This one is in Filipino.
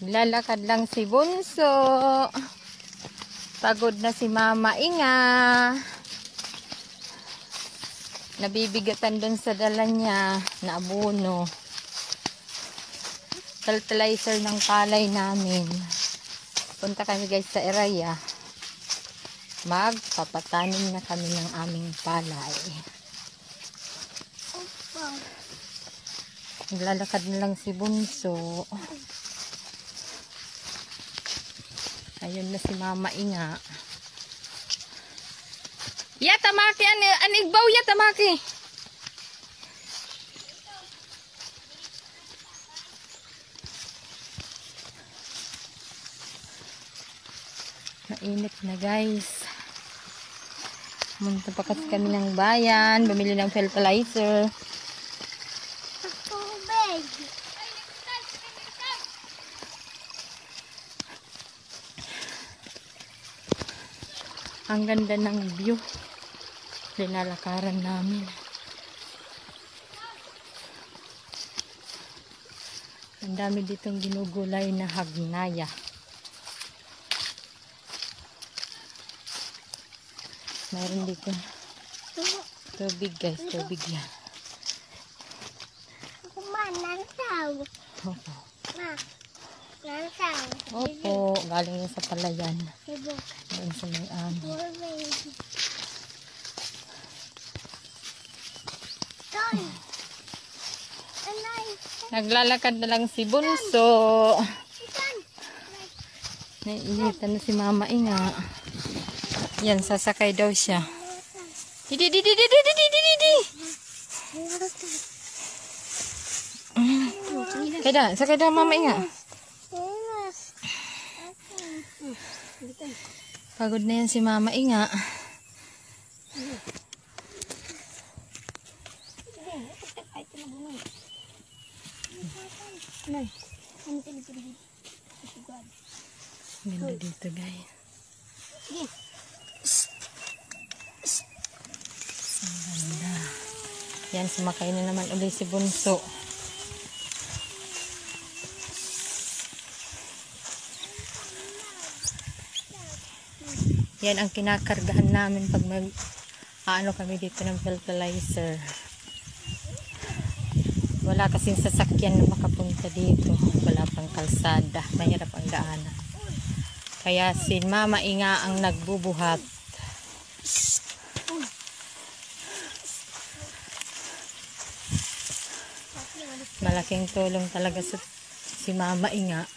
Lalakad lang si Bunso. Pagod na si Mama Inga. Nabibigatan dun sa dala niya na abono. Fertilizer ng palay namin. Punta kami guys sa area. Magpapatanim na kami ng aming palay. Naglalakad na lang si Bunso. Ayun na si Mama Inga. Ya tamaki anigbaw ya tamaki. Mainit na guys. Munta pa kasi kami ng bayan, bumili ng fertilizer. Ang ganda ng view. Linalakaran namin. Ang dami ditong ginugulay na hagnaya. Mayroon dito tubig guys, tubig yan. Opo. Opo, galing yun sa palayan. Doon sa may Naglalakad na lang si Bunso. Naiinitan na si Mama Inga. Yan, sasakay daw siya. Didi. Sakay daw Mama Inga. Pagod na yan si Mama Inga. Ganda dito guys. Ganda. Yan, sumakay na naman ulit si Bunso. Yan ang kinakargahan namin pag kami dito ng fertilizer. Wala kasing sasakyan na makapunta dito. Wala pang kalsada. Mahirap ang daanan. Kaya si Mama Inga ang nagbubuhat. Malaking tulong talaga si Mama Inga.